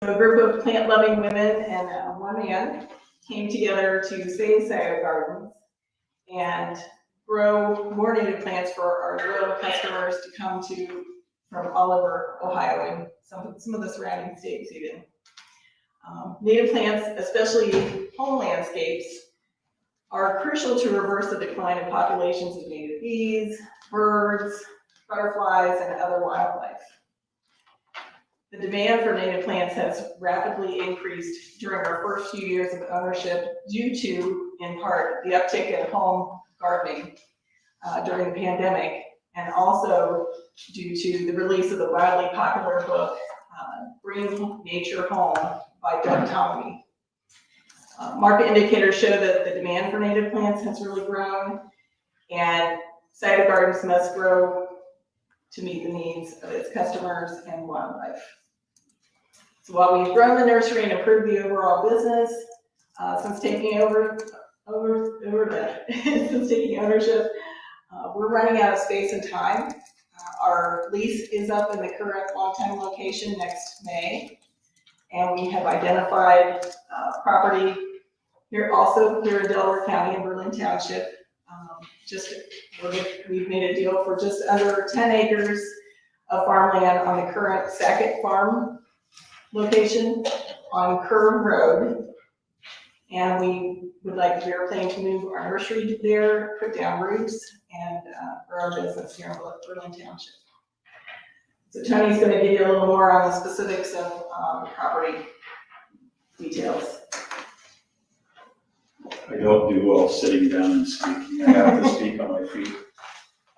A group of plant-loving women and one man came together to save Scioto Gardens and grow more native plants for our loyal customers to come to from all over Ohio and some of the surrounding states even. Native plants, especially home landscapes, are crucial to reverse the decline in populations of native bees, birds, butterflies, and other wildlife. The demand for native plants has rapidly increased during our first few years of ownership due to, in part, the uptick in home gardening during the pandemic, and also due to the release of the wildly popular book, Bring Nature Home by Doug Tomey. Market indicators show that the demand for native plants has really grown, and Scioto Gardens must grow to meet the needs of its customers and wildlife. So while we've grown the nursery and improved the overall business, since taking ownership, we're running out of space and time. Our lease is up in the current long-time location next May, and we have identified property here in Delaware County in Berlin Township. We've made a deal for just under 10 acres of farmland on the current Sackett Farm location on Curve Road. And we would like to planning to move our nursery there, put down roots, and grow our business here in Berlin Township. So Tony's going to give you a little more on the specifics of property details. I don't do well sitting down and speaking. I have to speak on my feet.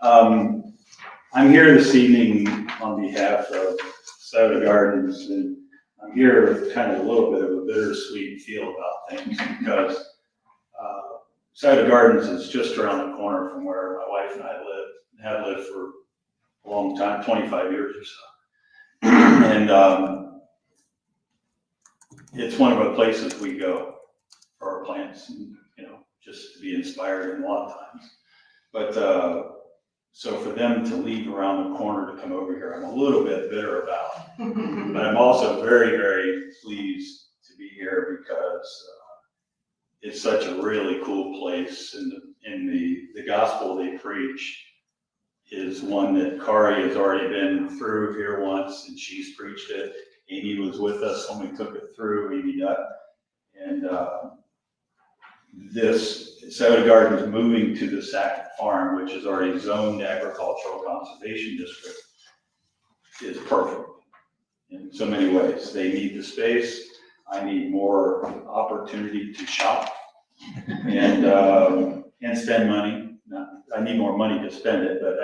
I'm here this evening on behalf of Scioto Gardens, and I'm here with kind of a little bit of a bittersweet feel about things because Scioto Gardens is just around the corner from where my wife and I have lived for a long time, 25 years or so. And it's one of the places we go for our plants, and, just to be inspired in a lot of times. But so for them to leave around the corner to come over here, I'm a little bit bitter about. But I'm also very, very pleased to be here because it's such a really cool place, and the gospel they preach is one that Kari has already been through here once, and she's preached it. Amy was with us when we took it through, Amy Dutt. And this Scioto Gardens moving to the Sackett Farm, which is already zoned agricultural conservation district, is perfect in so many ways. They need the space. I need more opportunity to shop and spend money. I need more money to spend it, but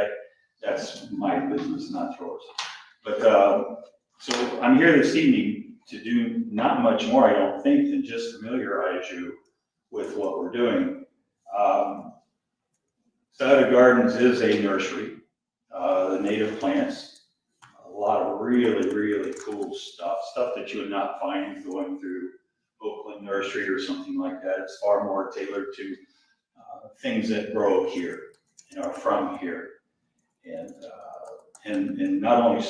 that's my business, not yours. But so I'm here this evening to do not much more, I don't think, than just familiarize you with what we're doing. Scioto Gardens is a nursery, the native plants, a lot of really, really cool stuff that you would not find going through Oakland Nursery or something like that. It's far more tailored to things that grow here and are from here. And not only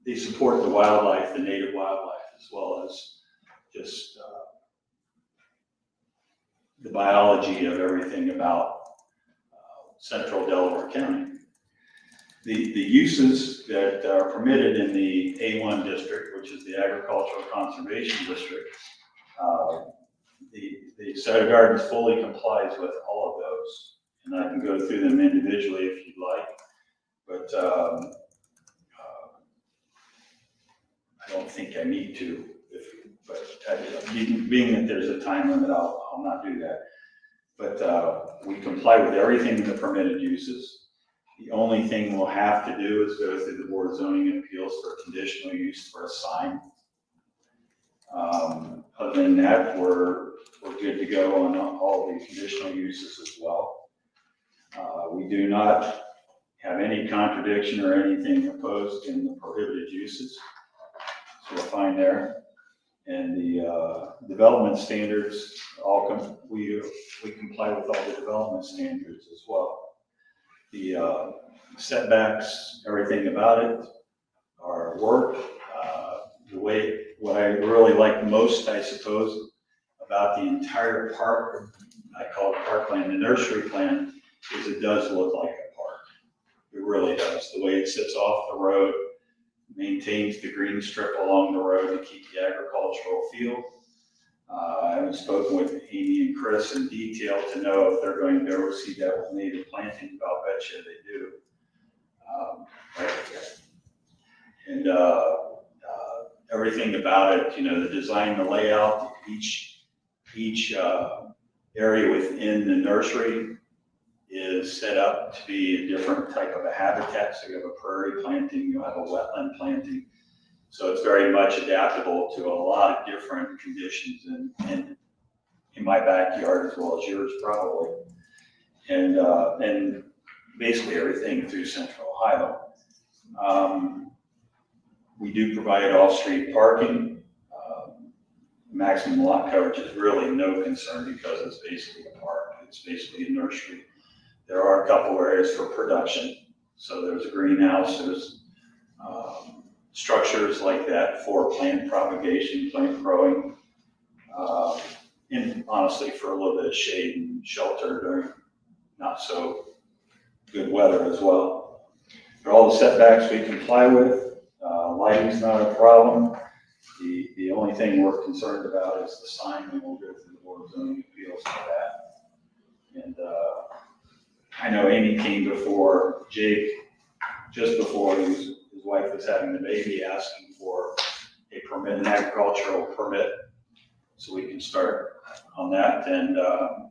they support the wildlife, the native wildlife, as well as just the biology of everything about central Delaware County. The uses that are permitted in the A1 district, which is the agricultural conservation district, the Scioto Gardens fully complies with all of those. And I can go through them individually if you'd like, but I don't think I need to. Being that there's a time limit, I'll not do that. But we comply with everything in the permitted uses. The only thing we'll have to do is go through the Board of Zoning Appeals for conditional use for a sign. Other than that, we're good to go on all the conditional uses as well. We do not have any contradiction or anything opposed in the prohibited uses. So we're fine there. And the development standards, we comply with all the development standards as well. The setbacks, everything about it, our work, the way what I really like most, I suppose, about the entire park, I call it parkland, the nursery plan, is it does look like a park. It really does. The way it sits off the road, maintains the green strip along the road to keep the agricultural feel. I haven't spoken with Amy and Chris in detail to know if they're going to oversee that with native plantings, but I'll bet you they do. Right. And everything about it, the design, the layout, each area within the nursery is set up to be a different type of a habitat. So you have a prairie planting, you have a wetland planting. So it's very much adaptable to a lot of different conditions in my backyard as well as yours probably. And basically everything through Central Ohio. We do provide off-street parking. Maximum lot coverage is really no concern because it's basically a park. It's basically a nursery. There are a couple areas for production. So there's a greenhouse, there's structures like that for plant propagation, plant growing, and honestly for a little bit of shade and shelter during not so good weather as well. For all the setbacks we comply with, lighting's not a problem. The only thing we're concerned about is the sign, and we'll go through the Board of Zoning Appeals for that. And I know Amy came before Jake, just before his wife was having the baby, asking for a permit, an agricultural permit, so we can start on that. And as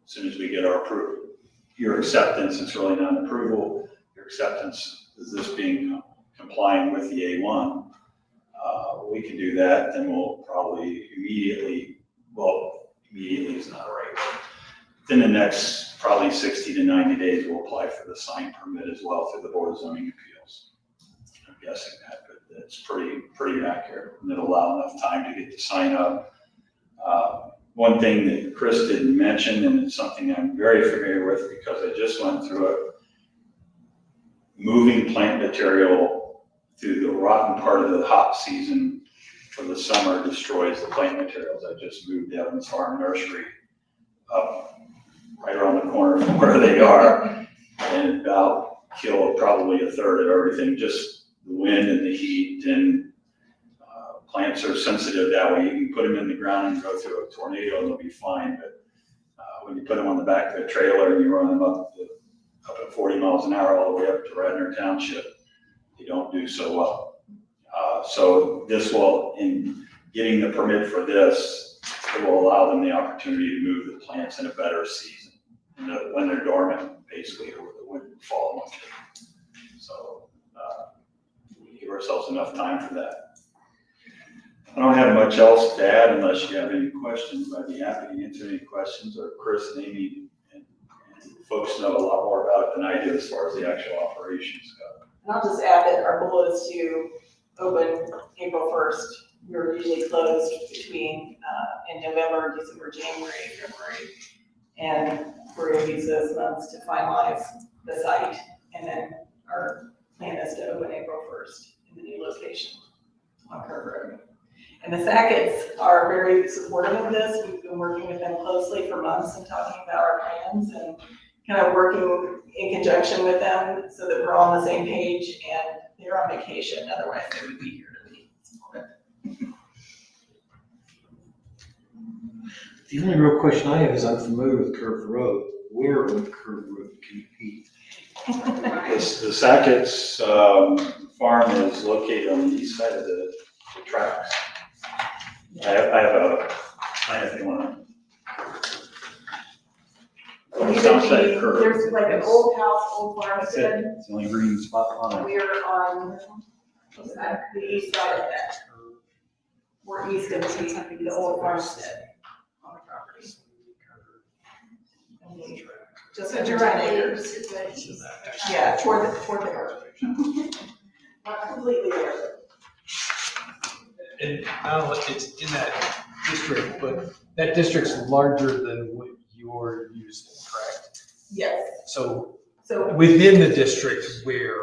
soon as we get our approval, your acceptance, it's really not an approval, your acceptance is this being complying with the A1. We can do that, then we'll probably immediately is not right. Within the next probably 60 to 90 days, we'll apply for the sign permit as well through the Board of Zoning Appeals. I'm guessing that, but it's pretty accurate, and it'll allow enough time to get the sign up. One thing that Chris didn't mention, and it's something I'm very familiar with because I just went through it, moving plant material through the rotten part of the hot season for the summer destroys the plant materials. I just moved Evans Farm Nursery up right around the corner from where they are, and about killed probably a third of everything, just the wind and the heat. And plants are sensitive that way. You can put them in the ground and go through a tornado and they'll be fine, but when you put them on the back of a trailer and you run them up at 40 miles an hour all the way up to Radnor Township, they don't do so well. So this will, in getting the permit for this, it will allow them the opportunity to move the plants in a better season, when they're dormant, basically, or the winter, fall, winter. So we give ourselves enough time for that. I don't have much else to add unless you have any questions. I'd be happy to answer any questions, or Chris and Amy and folks know a lot more about it than I do as far as the actual operations go. And I'll just add that our goal is to open April 1st. We're usually closed between in November, December, January, February. And we're going to use those months to finalize the site. And then our plan is to open April 1st in the new location on Curve Road. And the Sacketts are very supportive of this. We've been working with them closely for months and talking about our plans and kind of working in conjunction with them so that we're all on the same page, and they're on vacation, otherwise they would be here to meet. The only real question I have is I'm familiar with Curve Road. Where on Curve Road can you be? The Sacketts farm is located on the east side of the tracks. I have a plan if you want to. There's like an old house, old That's it. farmstead. It's the only green spot on it. We're on the east side of that. We're east of the old farmstead on the property. Just under 10 acres. Yeah, toward the road. Not completely there. And not only it's in that district, but that district's larger than what you're using, correct? Yes. So So within the district where,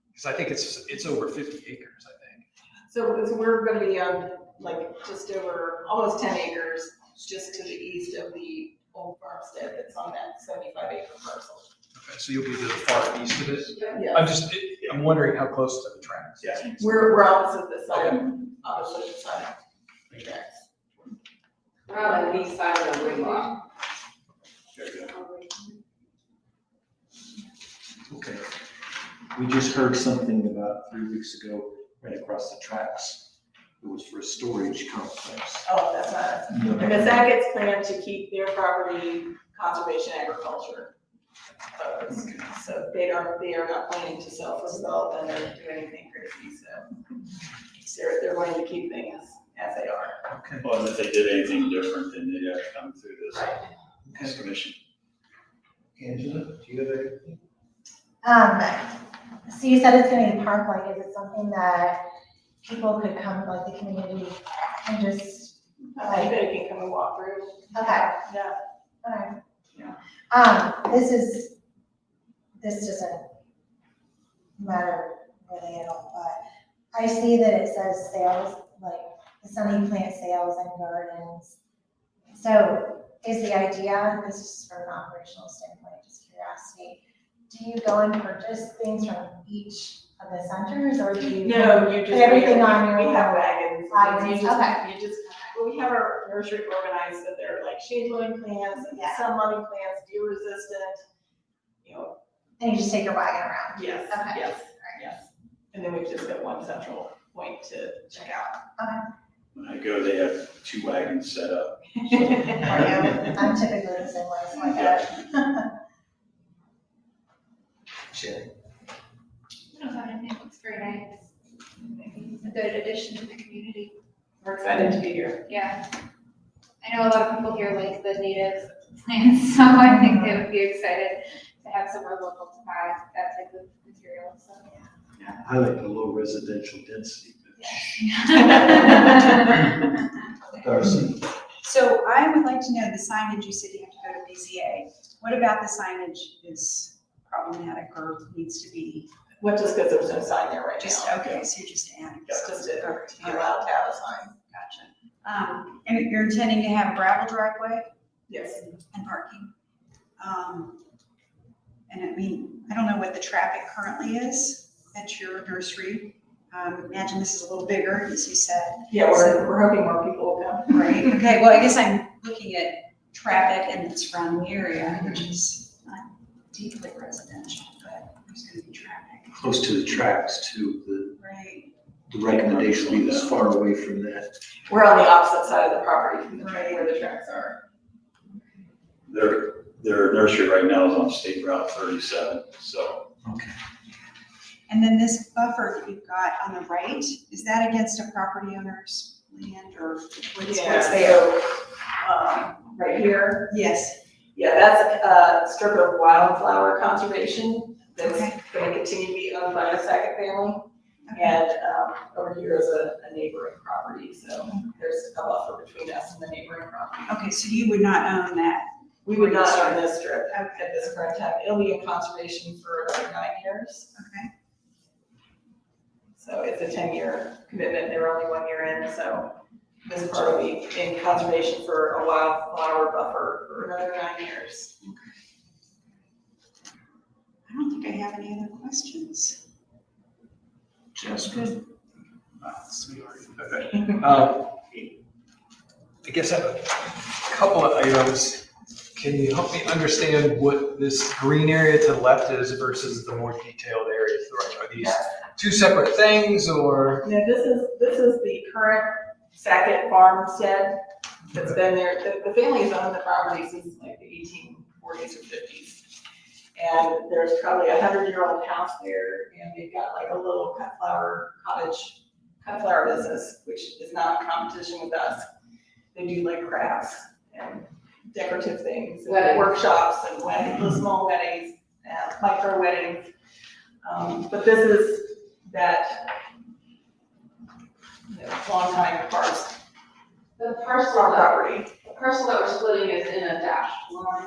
because I think it's over 50 acres, I think. So we're gonna be on like just over, almost 10 acres, just to the east of the old farmstead that's on that 75-acre parcel. Okay, so you'll be to the far east of it? Yeah. I'm wondering how close to the tracks. Yeah. We're opposite the side, opposite the side of the tracks. We're on the east side of the wood lot. Very good. Okay. We just heard something about 3 weeks ago, right across the tracks. It was for a storage complex. Oh, that's not us. No. And the Sackett's plan to keep their property conservation agriculture. So they are not planning to sell for development or do anything crazy, so they're going to keep things as they are. Okay. Well, and if they did anything different, then they'd have to come through Right. this commission. Angela, do you have anything? So you said it's gonna be park-like, is it something that people could come, like the community, and just, Anybody can come and walk through. okay, Yeah. okay. Yeah. This doesn't matter really at all, but I see that it says sales, like the Sunny Plant Sales and Gardens. So is the idea, this is from an operational standpoint, just curiosity, do you go and purchase things from each of the centers, or do you? No, you just. Put everything on your We own. have wagons. Wagons, You just, okay. you just, well, we have our nursery organized, so they're like shade loving plants and Yeah. sun loving plants, deer resistant, you know, And you just take your wagon around? yes, Okay. yes, yes. And then we've just got one central point to check out. When I go, they have 2 wagons set up. I'm typically the same way, so like that. Sherry? I don't have anything, it looks very nice. It's a good addition to the community. We're excited to be here. Yeah. I know a lot of people here like the native plants, so I think they would be excited to have somewhere local to buy that type of material, so. I like the low residential density. Darcy? So I would like to know the signage, you said you have to go to BZA. What about the signage is problematic or needs to be What, just because there's no sign there right just, now? okay, so you're just adding. Just to be allowed to have a sign. Gotcha. And you're intending to have a gravel driveway Yes. and parking? And I mean, I don't know what the traffic currently is at your nursery. Imagine this is a little bigger, as you said. Yeah, we're hoping more people will come. Right, okay, well, I guess I'm looking at traffic in the surrounding area, which is not deeply residential, but there's gonna be traffic. Close to the tracks too. Right. The recommendation would be as far away from that. We're on the opposite side of the property from the where the tracks are. Their nursery right now is on State Route 37, so Okay. And then this buffer that you've got on the right, is that against a property owner's land or what's there? So, right here, Yes, yeah, that's a strip of wildflower conservation that's Okay. going to continue to be owned by the Sackett family. okay, And over here is a neighboring property, so there's a buffer between us and the neighboring property. okay, so you would not own that? We would not own this strip at this current time. It'll be in conservation for another 9 years. Okay, So it's a 10-year commitment. They're only 1 year in, so this part will be in conservation for a wildflower buffer for another 9 years. I don't think I have any other questions. Just Good. Okay. I guess I have a couple of items. Can you help me understand what this green area to the left is versus the more detailed area to the right? Are these two separate things or? Now, this is the current Sackett farmstead that's been there. The family's owned the property since like the 1840s or 50s. And there's probably a 100-year-old house there, and they've got like a little cut flower business, which is not in competition with us. They do like crafts and decorative things, and Weddings. workshops and weddings, small weddings, and micro weddings. But this is that, long time parcel, The our property. parcel that we're splitting is in a dashed line,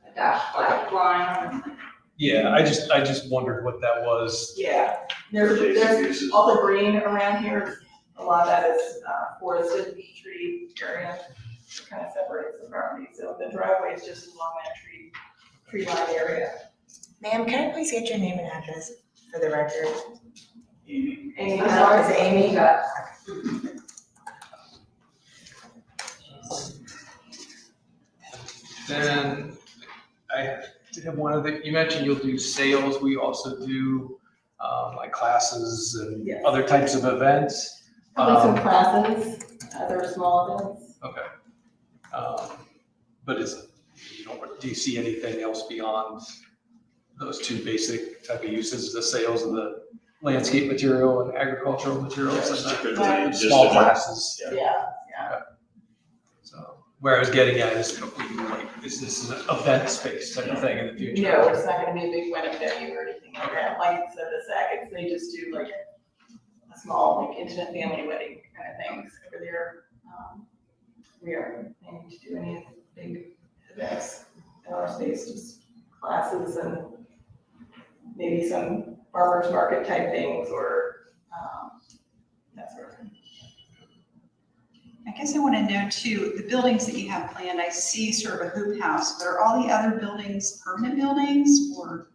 a dashed black line. Yeah, I just wondered what that was. Yeah, for basic there's uses. all the green around here a lot of that is forested tree area, kind of separates the property, so the driveway is just along that tree line area. Ma'am, can I please get your name and address for the record? Amy, Amy, I'm sorry, is it Amy? Yeah. Then I did have one other, you mentioned you'll do sales, we also do like classes and Yes. other types of events. Like some Um, classes, other small events. Okay. But do you see anything else beyond those two basic type of uses, the sales of the landscape material and agricultural materials and typically the just small a- classes? Yeah. So where I was getting at is, is this an event space type of thing in the future? No, it's not gonna be a big wedding venue or anything like that, like I said, the Sackets, they just do like a small, like intimate family wedding kind of things over there. We aren't planning to do any big events in our space, just classes and maybe some farmer's market type things or, that sort of thing. I guess I want to know too, the buildings that you have planned, I see sort of a hoop house, but are all the other buildings permanent buildings or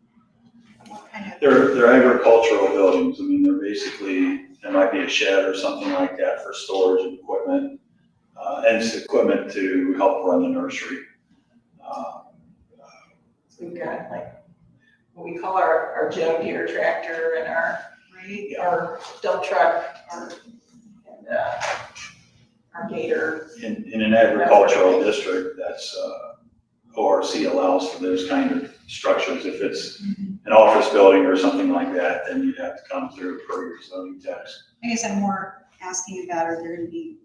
what kind of? they're agricultural buildings. I mean, they're basically, there might be a shed or something like that for storage and equipment. And it's equipment to help run the nursery. So we've got like, what we call our John Deere tractor and our dump truck, and our gator. In an agricultural district, that's, ORC allows for those kind of structures. If it's an office building or something like that, then you'd have to come through per your zoning text. I guess I'm more asking about, are there going to be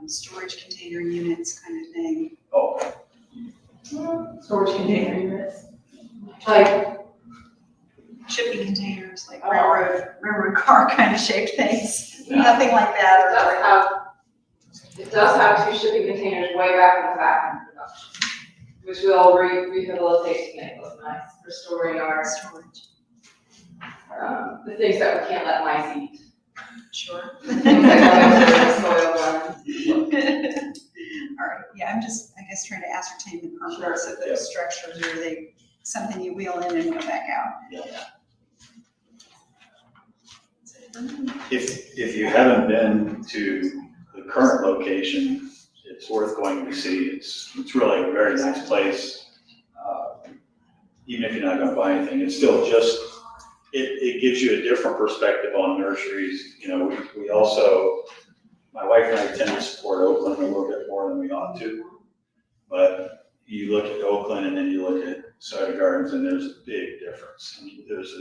storage container units kind of thing? Oh, Storage container units. Like, Shipping containers, like Oh. railroad car kind of shaped things? Nothing like that? it does have two shipping containers way back in the back in production, which we'll rehabilitate to make look nice for storing our, Storage, the things that we can't let mice eat. sure. Things that go into the soil and. All right, yeah, I'm just, I guess, trying to ascertain the permanence of Yeah. those structures, or are they something you wheel in and go back out? if you haven't been to the current location, it's worth going to see. It's really a very nice place. Even if you're not gonna buy anything, it's still just, it gives you a different perspective on nurseries. You know, we also, my wife and I tend to support Oakland a little bit more than we ought to. But you look at Oakland and then you look at Cider Gardens and there's a big difference. I mean, there's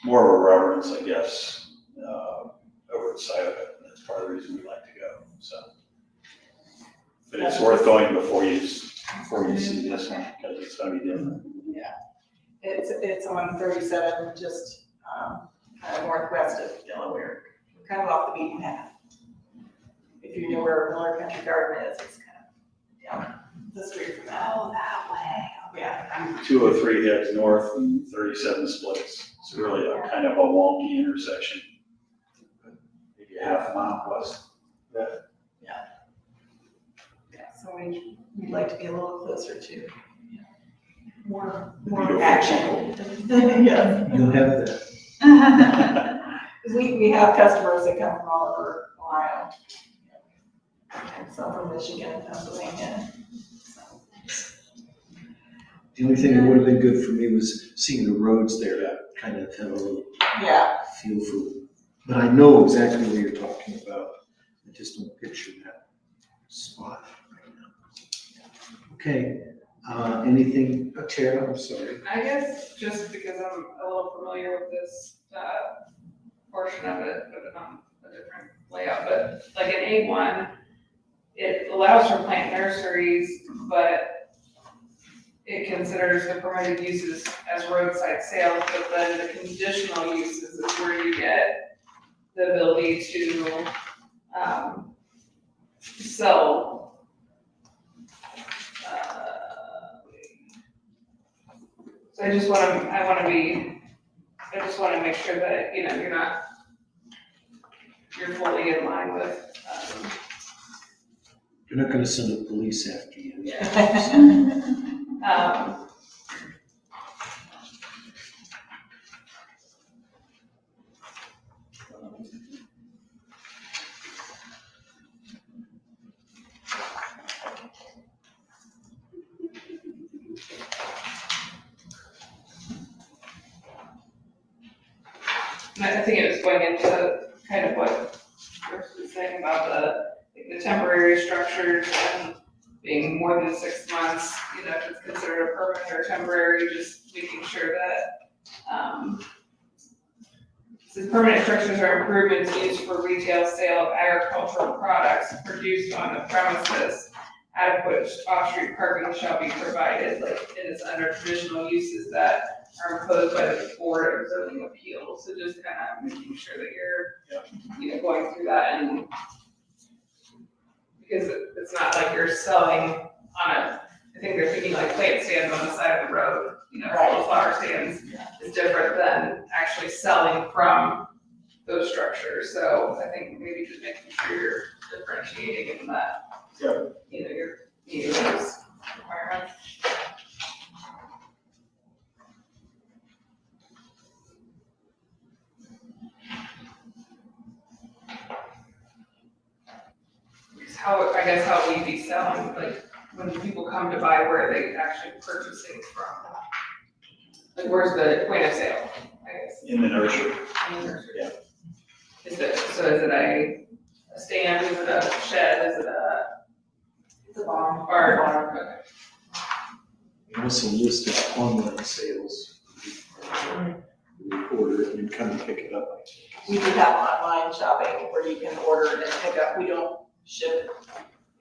more of a reverence, I guess, over the side of it. That's part of the reason we like to go, so. But it's worth going before you see this one, because it's gonna be different. It's on 37, just kind of northwest of Delaware, kind of off the beaten path. If you know where Miller Country Garden is, it's kind of down the street from that. Oh, that way. Yeah. 203 heads north and 37 splits. It's really a kind of a wonky intersection. Maybe a half mile west. Yeah, so we'd like to be a little closer to more Beautiful. action. Yeah. You'll have that. We have customers that come from all over Ohio. And some from Michigan, Pennsylvania. The only thing that would have been good for me was seeing the roads there to kind of have a little Yeah, feel for, but I know exactly what you're talking about. I just don't picture that spot right now. Okay, anything, Tara, I'm sorry. I guess just because I'm a little familiar with this, portion of it, but on a different layout, but like in A1, it allows for plant nurseries, but it considers the permitted uses as roadside sales, but then the conditional uses is where you get the ability to, sell, so I just wanna make sure that, you're you're fully in line with, You're not gonna send the police after you. And I think it was going into kind of what Chris was saying about the temporary structures and being more than 6 months, you know, if it's considered a permanent or temporary, just making sure that, since permanent structures are improvements used for retail sale of agricultural products produced on the premises, adequate off-street parking shall be provided, like, and it's under traditional uses that are imposed by the Board of Zoning Appeals, so just kind of making sure that you're, you know, going through that and, because it's not like you're selling on I think they're thinking like plant stands on the side of the road, you know, full flower stands is different than actually selling from those structures, so I think maybe just making sure you're differentiating in that, you know, you're meeting those requirements. I guess how we'd be selling, like, when people come to buy, where are they actually purchasing from? Like, where's the point of sale, I guess? In the nursery. In the nursery. Yeah. Is it a stand, is it a shed, is it it's a barn? Barn, okay. And also list of online sales. You order it and come and pick it up. We do have online shopping where you can order and pick up. We don't ship.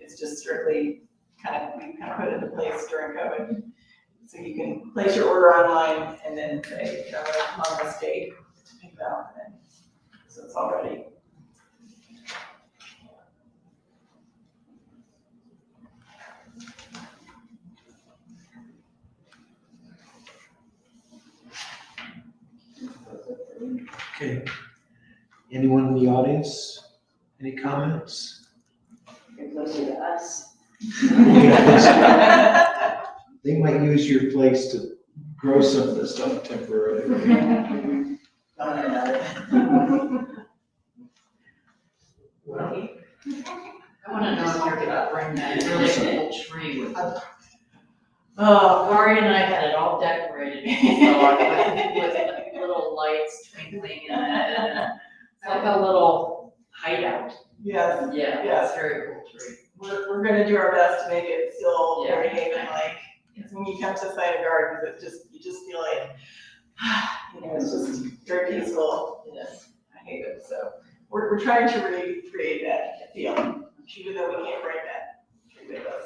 It's just strictly we kind of put it into place during COVID. So you can place your order online and then say, you know, on this date to pick it up. And so it's all ready. Okay. Anyone in the audience? Any comments? You're closer to us. They might use your place to grow some of this stuff temporarily. Well, I wanna know if you're gonna bring that really cool tree with you. Oh, Lori and I had it all decorated with little lights twinkling in it, and it's like a little hideout. yes. Yeah, Yes. it's a very cool tree. We're gonna do our best to make it still very haven-like. Because when you come to Cider Gardens, you just feel like, you know, it's just very peaceful. It is a haven, so we're trying to recreate that feeling, even though we can't bring that tree with us.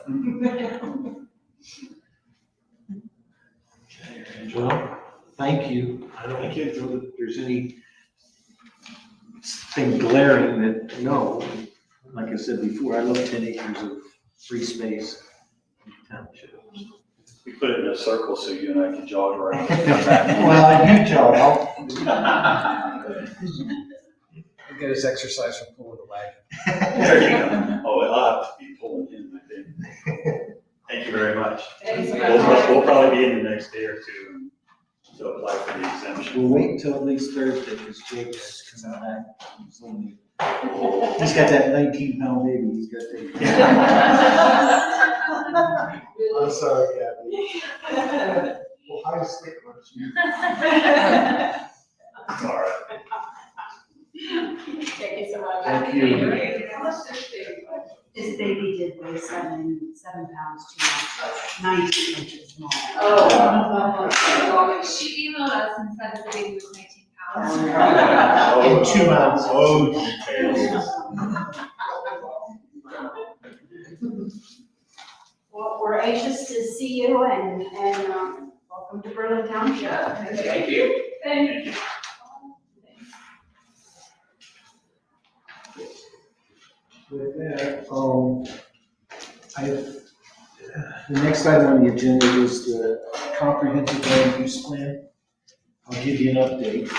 Well, thank you. I don't know that there's anything glaring that, no. Like I said before, I love 10 acres of free space in the township. We put it in a circle so you and I can jog around. Well, I do jog. We'll get his exercise from pulling the wagon. There you go. Oh, I'll have to be pulling in, I think. Thank you very much. Thanks so We'll much. probably be in the next day or two to apply for the exemption. We'll wait until at least Thursday because Jake has come back. He's got that 19-pound baby he's got to take. I'm sorry, Kathy. Well, high stick lunch. It's all right. Thank you so much. Thank you. How much does it This baby did weigh 7 pounds, 2 ounces, 19 inches long. Oh. She emailed us and said the baby was 19 pounds. In 2 ounces. Oh, details. Well, we're anxious to see you and welcome to Berlin Township. Thank you. Thank you. With that, the next item on the agenda is the comprehensive land use plan. I'll give you an update.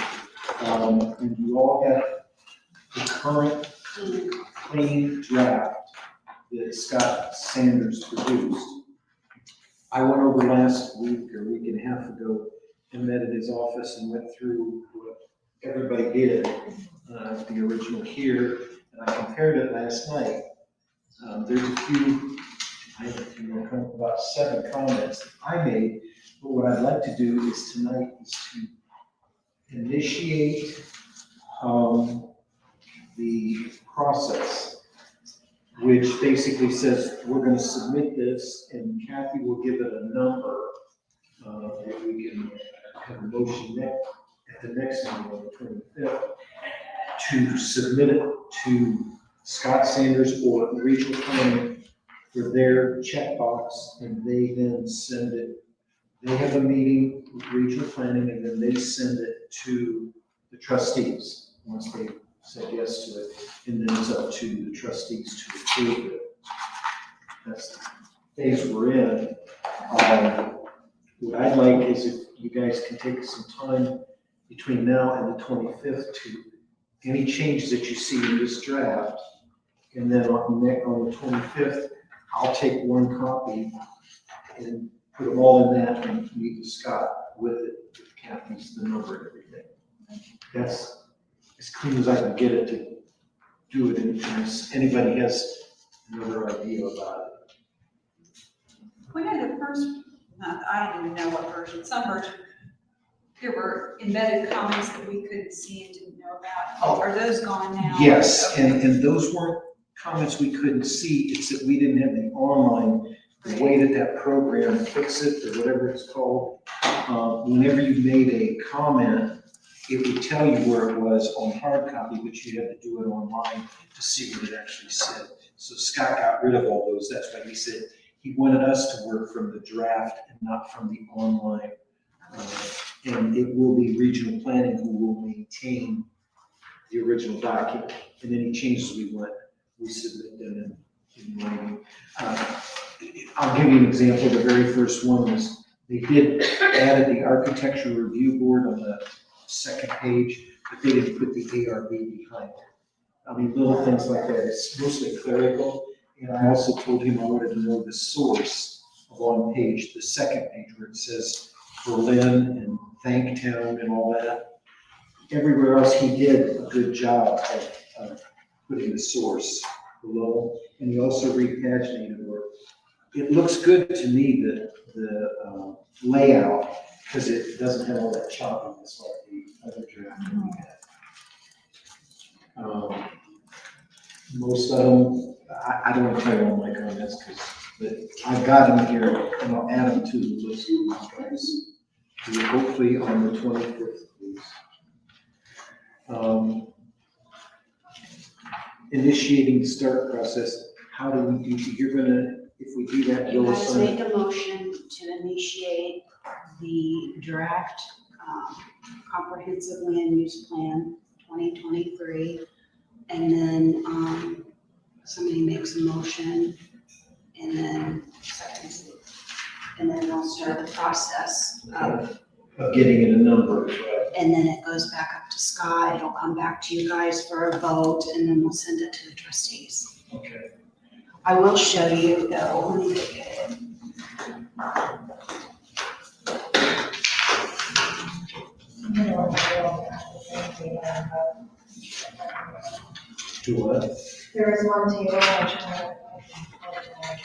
And you all have the current clean draft that Scott Sanders produced. I went over last week or week and a half ago and met at his office and went through what everybody did, the original here, and I compared it last night. There's a few, I have about 7 comments that I made, but what I'd like to do is tonight is to initiate the process, which basically says we're gonna submit this and Kathy will give it a number that we can have a motion at the next meeting on the 25th to submit it to Scott Sanders or Regional Planning for their checkbox, and they then send it. They have a meeting with Regional Planning, and then they send it to the trustees once they say yes to it, and then it's up to the trustees to approve it. That's the phase we're in. What I'd like is if you guys can take some time between now and the 25th to any changes that you see in this draft, and then on the 25th, I'll take one copy and put them all in that and meet with Scott with it, with Kathy's, the number and everything. That's as clean as I can get it to do it, unless anybody has another idea about it. We had the first month, I don't even know what version, some version, there were embedded comments that we couldn't see and didn't know about. Oh. Are those gone now? Yes, Okay. and those weren't comments we couldn't see, it's that we didn't have the online, the way that program Fix-It or whatever it's called. Whenever you made a comment, it would tell you where it was on hard copy, but you had to do it online to see what it actually said. So Scott got rid of all those, that's why he said he wanted us to work from the draft and not from the online. And it will be Regional Planning who will maintain the original document, and any changes we want, we submit them in writing. I'll give you an example. The very first one was, they did added the architecture review board on the second page, but they didn't put the ARB behind it. I mean, little things like that. It's mostly clerical. And I also told him I wanted to know the source of on page, the second page where it says Berlin and Thanktown and all that. Everywhere else, he did a good job of putting the source below, and he also repaginated work. It looks good to me, the layout, because it doesn't have all that choppiness like the other draft that we had. Most of them, I don't want to tell you all my comments, but I've got them here, and I'll add them to the list of you guys. Hopefully on the 25th, please. Initiating the start process, how do we do, you're gonna, if we do that, You you'll guys assign. make a motion to initiate the draft comprehensive land use plan 2023. And then somebody makes a motion and then seconds it. And then we'll start the process of, Getting in a number, right? and then it goes back up to Scott. It'll come back to you guys for a vote, and then we'll send it to the trustees. Okay. I will show you though, let me get it. Do what? There was one table, I'm trying to.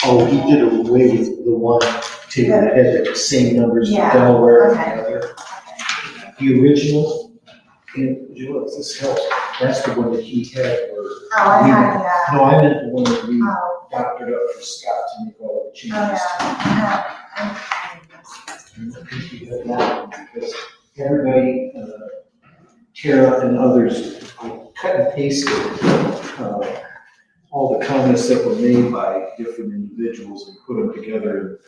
Oh, he did away with the one table that had the same numbers for Yeah, Delaware and okay. the other. The original, and would you look, this helps, that's the one that he had where. Oh, I have that. No, I meant the one that we Oh, doctored up for Scott to make all the oh, changes. yeah. I think you have that one, because everybody, Tara and others, I cut and pasted, all the comments that were made by different individuals and put them together,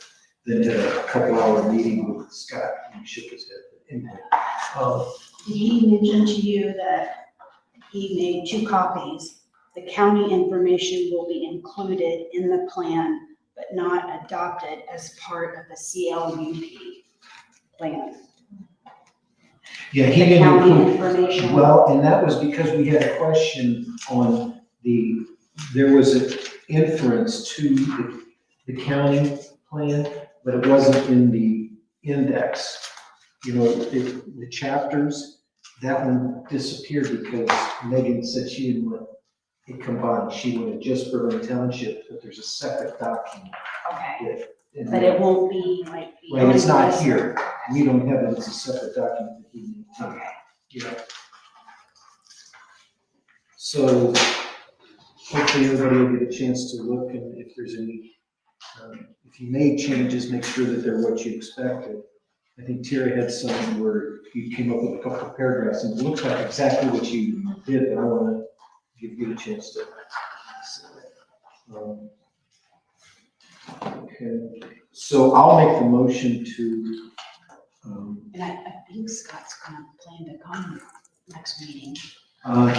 and then had a couple-hour meeting with Scott, and he shook his head. Anyway, Did he mention to you that he made 2 copies? The county information will be included in the plan, but not adopted as part of the CLUP plan. Yeah, he the didn't county include, information. well, and that was because we had a question on there was an inference to the county plan, but it wasn't in the index. You know, the chapters, that one disappeared because Megan said she didn't want it combined. She wanted just Berlin Township, but there's a separate document. Okay, that- but it won't be like. Right, it's not beyond here. We don't have it, it's a separate document that he maintained. this. Okay. Yeah. So hopefully everybody will get a chance to look, and if there's any, if you made changes, make sure that they're what you expected. I think Terry had something where you came up with a couple of paragraphs, and it looks like exactly what you did, but I want to give you a chance to say that. Okay, so I'll make the motion to, And I think Scott's gonna plan to come next meeting.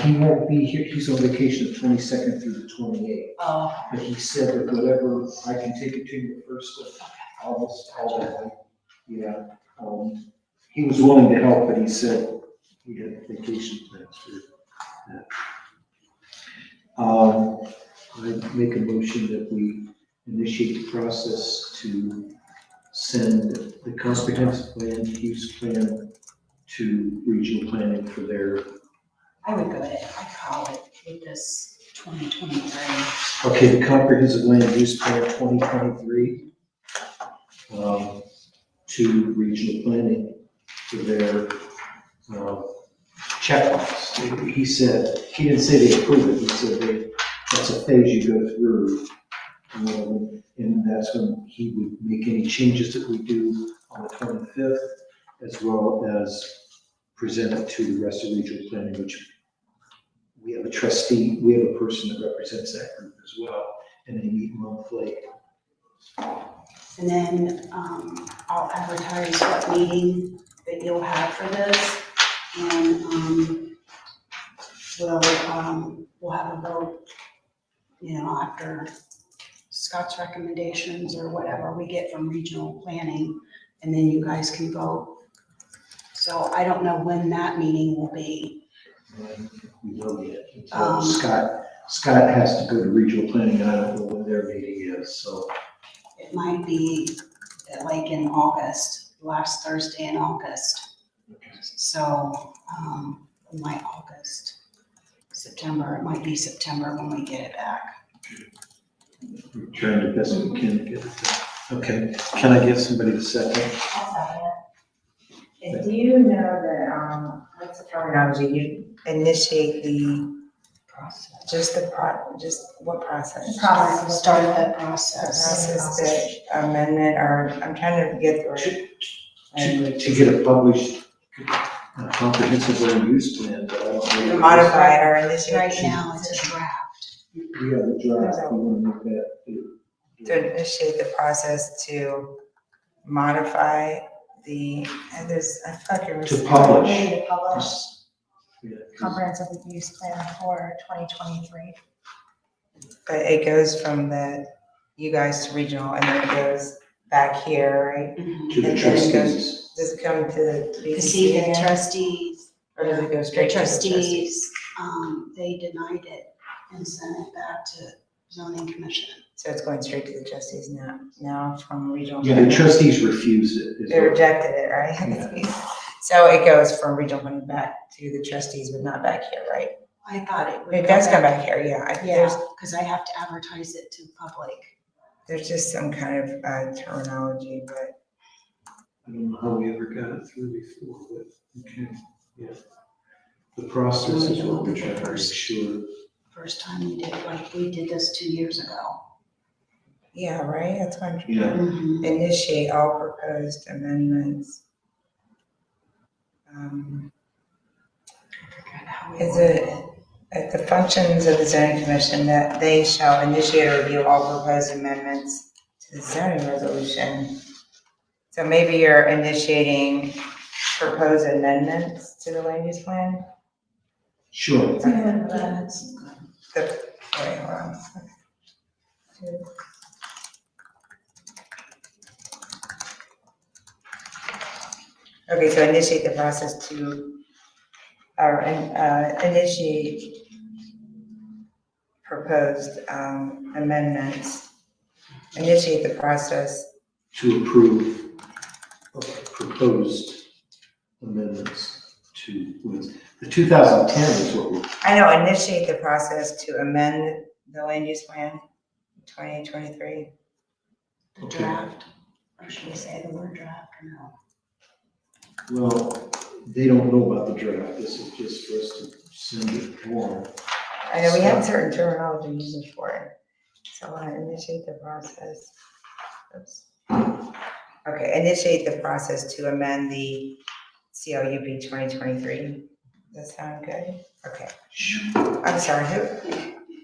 he won't be here, he's on vacation the 22nd through the 28th. Oh, But he said that whatever, I can take it to you the 1st of August, all that way. Yeah, he was willing to help, but he said he had vacation plans for that. I make a motion that we initiate the process to send the comprehensive plan, use plan to regional planning for their, I would go ahead, I call it with this 2023. okay, the comprehensive land use plan 2023 to regional planning for their checklist. He said, he didn't say they approve it, he said that's a phase you go through. And that's when he would make any changes that we do on the 25th, as well as present it to the rest of regional planning, which we have a trustee, we have a person that represents that group as well, and they meet monthly. And then, I'll advertise what meeting that you'll have for this. And, we'll have a vote, after Scott's recommendations or whatever we get from regional planning, and then you guys can vote. So I don't know when that meeting will be. And I don't think we know yet. Until Scott has to go to regional planning, and I don't know when their meeting is, so. It might be like in August, last Thursday in August. So, it might August, September, it might be September when we get it back. We're trying the best we can to get it done. Okay, can I get somebody to second? Do you know that, what's the terminology, you initiate the process, just what process? Process. Start the The process. process, the amendment, or, I'm trying to get the right language. To get a published comprehensive land use plan, but I don't know. To modify or initiate. Right now, it's a draft. We have a draft, we want to make that. To initiate the process to modify the, and there's, I feel like it was. To publish. We need to publish Yeah, 'cause comprehensive use plan for 2023. But it goes from you guys to regional, and then it goes back here, right? To the And then it trustees. Does it come to the You see, BCC the again? trustees, Or does it go the straight to the trustees, they denied it and sent it back to zoning commission. So it's going straight to the trustees now from regional. Yeah, the trustees refused it. is They what- rejected it, right? Yeah. So it goes from regional planning back to the trustees, but not back here, right? I thought it would. It does come back here, yeah. Yeah, because I have to advertise it to public. There's just some kind of terminology, but I don't know how we ever got it through before, but, okay, yeah. The process is what we're trying to make sure. First time we did, we did this 2 years ago. yeah, right? That's what I'm trying Yeah. to initiate all proposed amendments. Is it at the functions of the zoning commission that they shall initiate or review all proposed amendments to the zoning resolution? So maybe you're initiating proposed amendments to the land use plan? Sure. That's good. Wait, hold on. Okay, so initiate the process to, or initiate proposed amendments. Initiate the process. To approve proposed amendments to, the 2010 is what we're, I know, initiate the process to amend the land use plan 2023. The Okay. draft, or should we say the word draft or no? well, they don't know about the draft. This is just for us to send it along. I know we have certain terminology used for it. So I want to initiate the process. Oops. Okay, initiate the process to amend the CLUP 2023. Does that sound good? Okay. I'm sorry, who?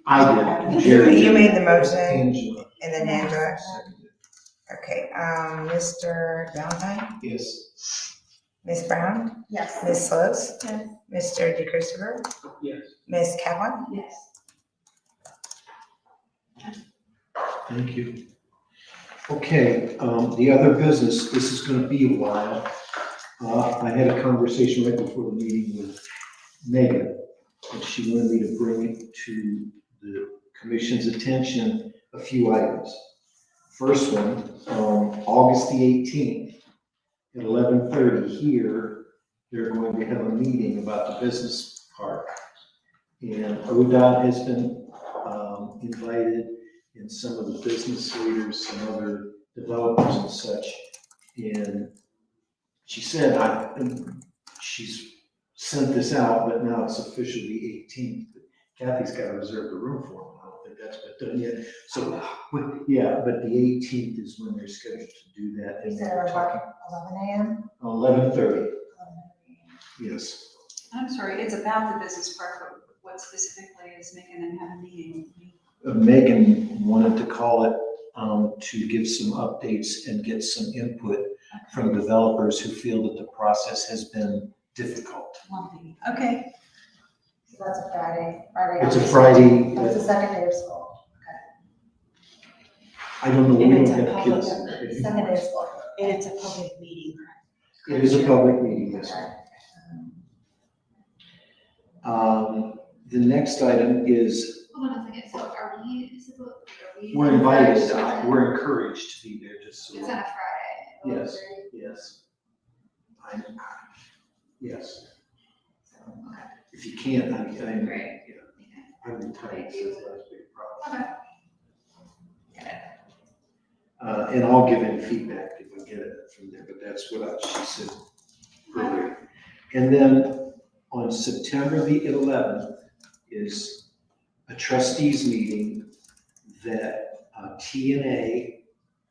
I did. Jerry You did. made the motion Angela. and then Angela? Okay, Mr. Valentine, Yes. Ms. Brown, Yes. Ms. Slopes, Yes. Mr. DeChristopher, Yes. Ms. Kaplan? Yes. Thank you. Okay, the other business, this is gonna be a while. I had a conversation right before the meeting with Megan, and she wanted me to bring to the commission's attention a few items. First one, August the 18th, at 11:30 here, they're going to have a meeting about the business park. And ODOT has been invited, and some of the business leaders, some other developers and such. And she said, she's sent this out, but now it's officially the 18th. Kathy's got to reserve the room for them. I don't think that's been done yet. So, yeah, but the 18th is when they're scheduled to do that. And Is it they're talking 11 a.m.? 11:30, yes. I'm sorry, it's about the business park, but what specifically is making them have a meeting? Megan wanted to call it to give some updates and get some input from developers who feel that the process has been difficult. Lumpy. Okay, So that's a Friday. It's a Friday. That's the second day of school. I don't know, we And don't it's a have public- kids. Second day of school. And it's a public meeting, It is a public meeting, yes. The next item is, Hold on a second, so are we, we're invited, we're encouraged to be there, just so. It's on a Friday. Yes, yes. Yes, Okay, if you can't, great. I'm retired, so that's a big problem. Okay. And I'll give any feedback if I get it from there, but that's what she said earlier. And then on September the 11th is a trustees meeting that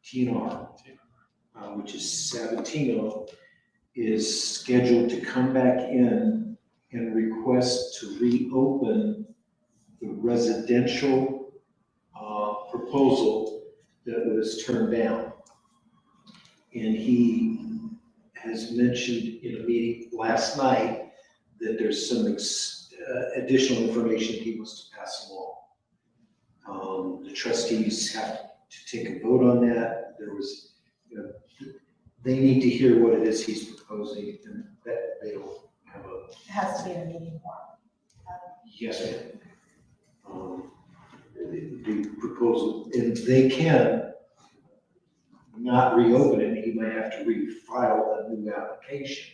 TNR, which is Sabatino, is scheduled to come back in and request to reopen the residential proposal that was turned down. And he has mentioned in a meeting last night that there's some additional information he wants to pass along. The trustees have to take a vote on that. There was, they need to hear what it is he's proposing, and that they don't have a, It has to be in a meeting form. yes, ma'am. The proposal, and they can not reopen it, he might have to refile a new application,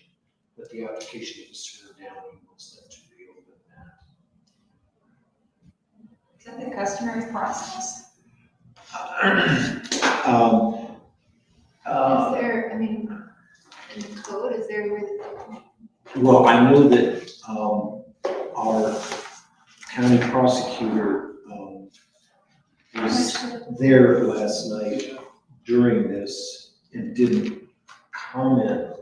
but the application is turned down, he wants them to reopen that. is that the customary process? Is there, I mean, in the code, is there where Well, I know that, our county prosecutor, was there last night during this and didn't comment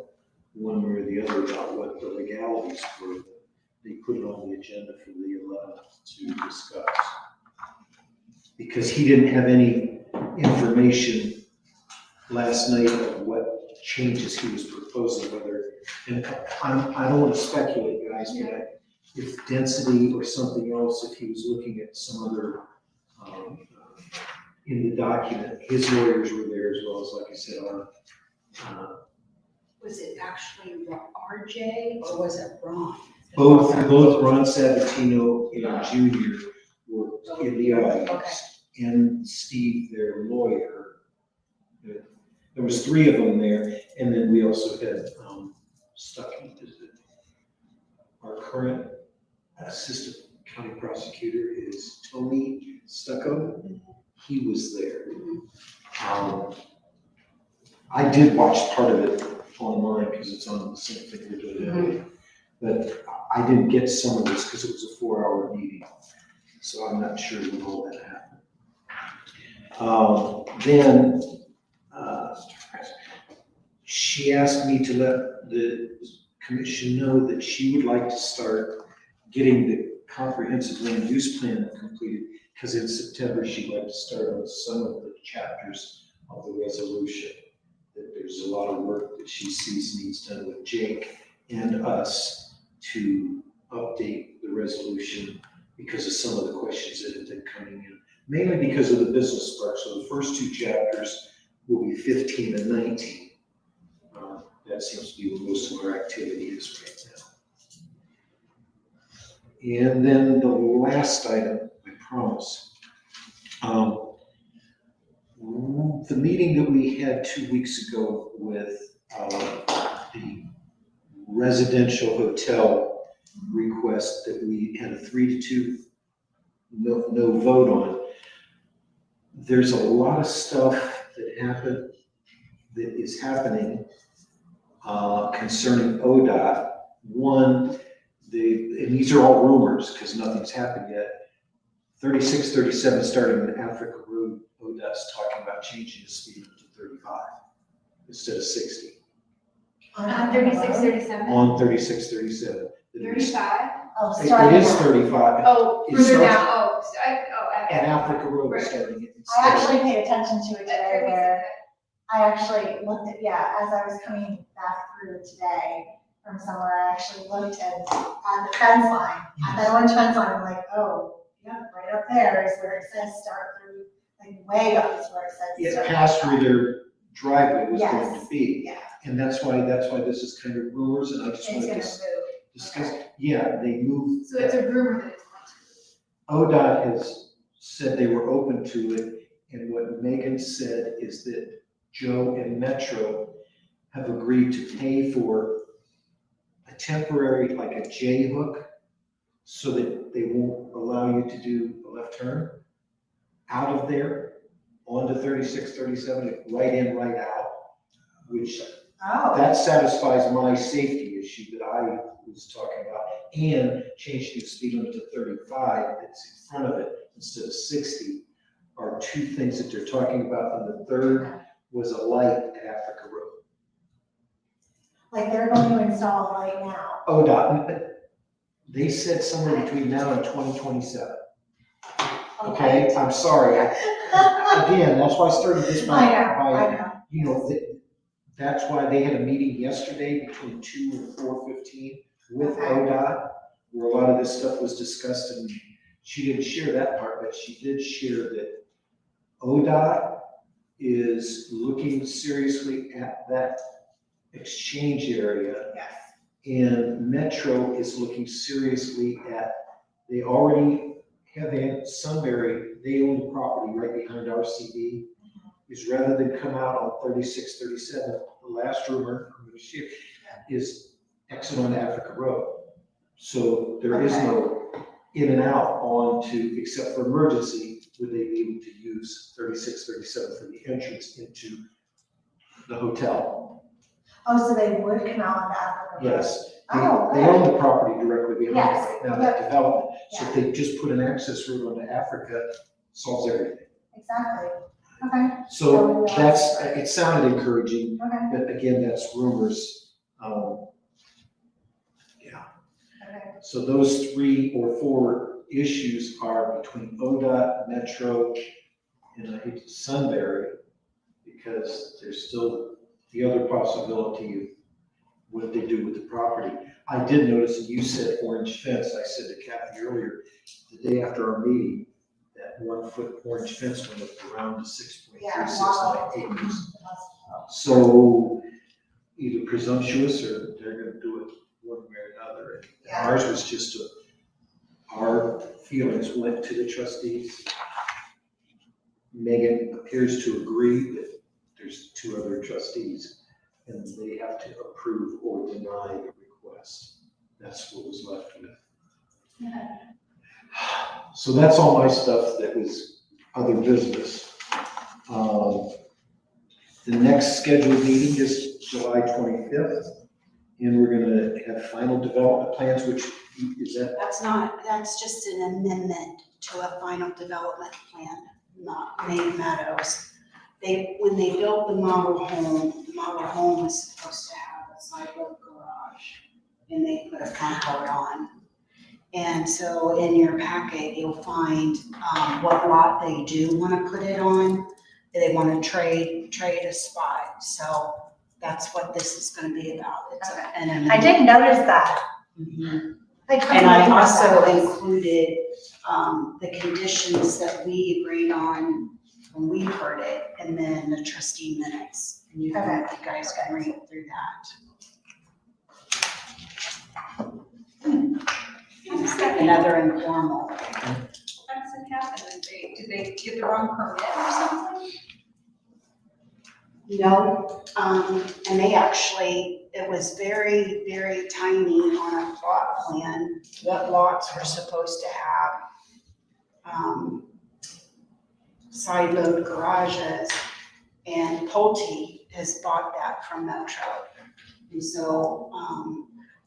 one way or the other about what the legalities were. They put it on the agenda for the 11th to discuss. Because he didn't have any information last night of what changes he was proposing, whether, and I don't want to speculate, guys, but if density or something else, if he was looking at some other, in the document, his lawyers were there as well as, like I said, our Was it actually RJ or was it Ron? Both Ron Sabatino and Junior were in the audience, and Steve, their lawyer. There was 3 of them there, and then we also had, Stuckey, our current assistant county prosecutor is Tony Stucco. He was there. I did watch part of it online because it's on the same thing we're doing now. But I didn't get some of this because it was a 4-hour meeting. So I'm not sure when all that happened. Then she asked me to let the commission know that she would like to start getting the comprehensive land use plan completed, because in September she'd like to start on some of the chapters of the resolution. That there's a lot of work that she sees needs done with Jake and us to update the resolution because of some of the questions that have been coming in, mainly because of the business park. So the first 2 chapters will be 15 and 19. That seems to be where most of our activity is right now. And then the last item, I promise. The meeting that we had 2 weeks ago with the residential hotel request that we had a 3-2 no vote on. There's a lot of stuff that is happening concerning ODOT. One, and these are all rumors because nothing's happened yet. 3637 starting in Africa Road, ODOT's talking about changing the speed limit to 35 instead of 60 On 36, 37? on 3637. 35? Oh, It starting. is 35. Oh, It further starts down, at at Africa Road Right. starting it. I instead of- actually paid attention to it today where I actually looked at, as I was coming back through today from somewhere, I actually looked at the fence line, at that orange fence line, I'm like, oh, yeah, right up there is where it says start through, like way up is where it says. It start passed through. where their driveway was going Yes. to be. Yeah, And that's why this is kind of rumors, and I just it's wanted gonna to move. discuss. Yeah, they moved. So it's a rumor that it's ODOT has said they were open to it, and what Megan said is that Joe and Metro have agreed to pay for a temporary, like a J hook, so that they won't allow you to do a left turn out of there onto 3637, right in, right out, which Oh, that satisfies my safety issue that I was talking about, and changing the speed limit to 35 that's in front of it instead of 60 are 2 things that they're talking about. And the third was a light at Africa Road. like they're going to install it right now. ODOT, they said somewhere between now and 2027. Okay, I'm sorry. Again, that's why I started this I by, know. you know, that's why they had a meeting yesterday between 2 and 4:15 with Okay. ODOT, where a lot of this stuff was discussed, and she didn't share that part, but she did share that ODOT is looking seriously at that exchange area. Yes. And Metro is looking seriously at, they already have in Sunbury, they own the property right behind RCD, is rather than come out on 3637, the last rumor I'm gonna share is exit on Africa Road. So there is no in and out onto, except for emergency, would they be able to use 3637 for the entrance into the hotel? Oh, so they would come out on the Africa Road? Yes. Oh, They own the property directly behind it Yes. right now, that development. So Yeah. if they just put an access road onto Africa, solves everything. Exactly, okay, So that's, it sounded encouraging, okay, but again, that's rumors. okay. So those 3 or 4 issues are between ODOT, Metro, and I hate Sunbury, because there's still the other possibility of what they do with the property. I did notice, and you said orange fence, I said to Kathy earlier, the day after our meeting, that 1-foot orange fence went up around to Yeah, 6.369 wow. acres. So either presumptuous or they're gonna do it one way or another. And Yeah. ours was just our feelings went to the trustees. Megan appears to agree that there's two other trustees and they have to approve or deny the request. That's what was left with. So that's all my stuff that was other business. The next scheduled meeting is July 25th, and we're gonna have final development plans, which is that, That's just an amendment to a final development plan, not Main Meadows. When they built the model home was supposed to have a side-load garage, and they put a carport on. And so in your packet, you'll find, what lot they do wanna put it on. They wanna trade a spot, so that's what this is gonna be about. It's an amendment. I did notice that. Mhm. I couldn't And I remember also that. included, the conditions that we agreed on when we heard it, and then the trustee minutes. And you guys can read through that. Another informal. How does it happen? Did they get the wrong permit or something? No, and they actually, it was very, very tiny on a plot plan, what lots were supposed to have side load garages, and Pulte has bought that from Metro. And so,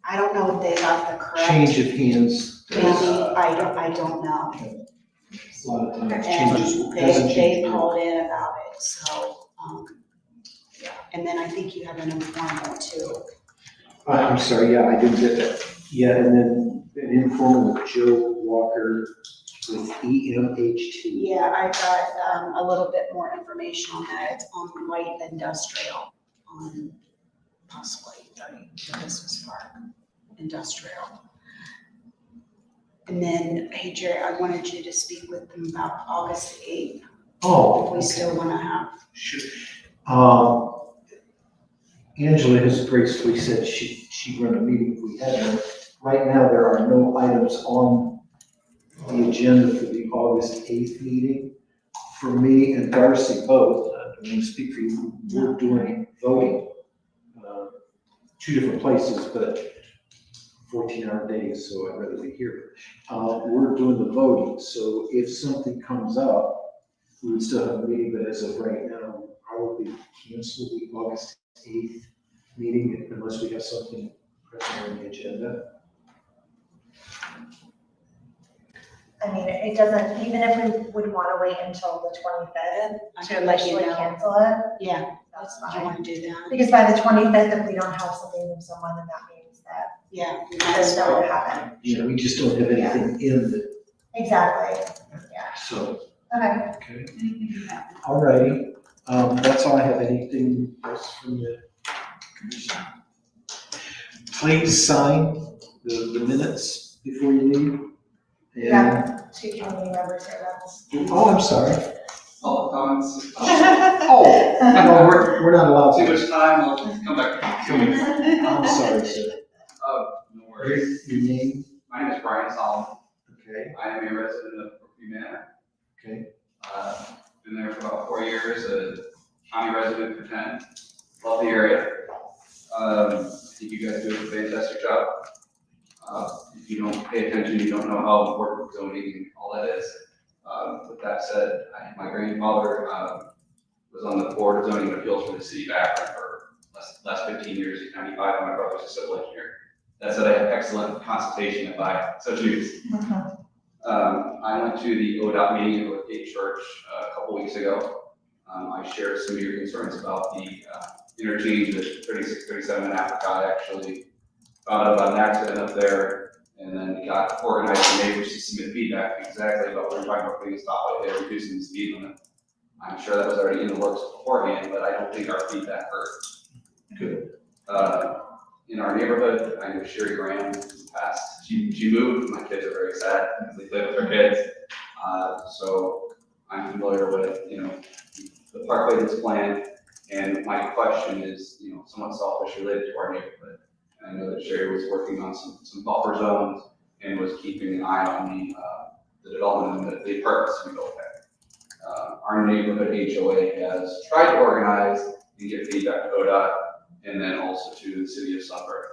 I don't know if they got the correct. change of hands. Maybe, I don't know. A lot of times And changes, hasn't they changed. called in about it, so, yeah, and then I think you have an informal too. I'm sorry, yeah, I didn't get that. Yeah, and then an informal with Joe Walker with EMHT. Yeah, I got, a little bit more information on that, it's on light industrial, on possibly the business park, industrial. And then, hey Jerry, I wanted you to speak with them about August 8th, Oh, if we still wanna have. sure. Angela has gracefully said she'd run a meeting if we had one. Right now, there are no items on the agenda for the August 8th meeting. For me and Darcy both, I don't want to speak for you, we're doing voting. Two different places, but 14-hour days, so I'd rather be here. We're doing the voting, so if something comes up, we would still have a meeting, but as of right now, we'll probably cancel the August 8th meeting unless we have something pressing on the agenda. I mean, it doesn't, even if we would wanna wait until the 25th I to can let you officially know. cancel it, Yeah, that's do you fine. wanna do that? Because by the 25th, if we don't have something from someone, then that means that Yeah. we might there's as no well. happen. Yeah, we just don't have anything in the, Exactly, yeah, so, okay. okay. Anything you have? All righty, that's all I have. Anything else from the commission? Please sign the minutes before you leave. And- Yeah. Two community members here, that's. Oh, I'm sorry. All comments. Oh, no, we're not allowed Too to. much time, I'll come back. I'm sorry, sir. No worries. Your name? My name is Brian Solomon. Okay, I am a resident of Brookview Manor. okay. Been there for about 4 years, a county resident for 10. Love the area. I think you guys do a fantastic job. If you don't pay attention, you don't know how important zoning and all that is. With that said, my grandfather was on the board of zoning appeals for the city of Akron for last 15 years. He's 95, and my brother's a civil engineer. That said, I have excellent consultation if I so choose. I went to the ODOT meeting with Gate Church a couple weeks ago. I shared some of your concerns about the interchange at 36, 37 in Africa. I actually found out about an accident up there, and then got organized with neighbors to submit feedback exactly about what we're talking about, putting a stoplight there, reducing the speed limit. I'm sure that was already in the works beforehand, but I don't think our feedback hurt. Good. In our neighborhood, I know Sherry Graham in the past. She moved. My kids are very sad because they play with their kids. So I'm familiar with, the parkway that's planned. And my question is, somewhat selfish related to our neighborhood. And I know that Sherry was working on some buffer zones and was keeping an eye on the development and the apartments to be built there. Our neighborhood HOA has tried to organize and get feedback to ODOT and then also to the city of Sunbury.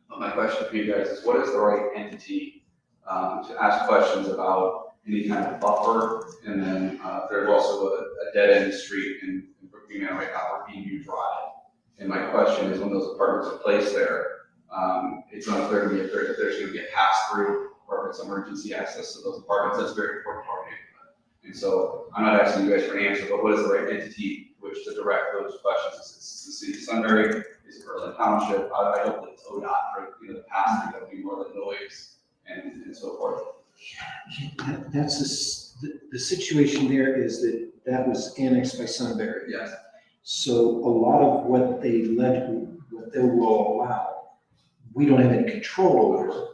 But my question for you guys is, what is the right entity to ask questions about any kind of buffer? And then there's also a dead end street in Brookview Manor right now, Brookview Drive. And my question is, when those apartments are placed there, it's unclear to me if there's going to be a pass-through or if it's emergency access to those apartments. That's very important to our neighborhood. And so I'm not asking you guys for an answer, but what is the right entity which to direct those questions? Is it the city of Sunbury? Is it Berlin Township? I don't think it's ODOT for the pass-through. That would be more like noise and so forth. That's the situation there is that was annexed by Sunbury. Yes. So a lot of what they will allow, we don't have any control over.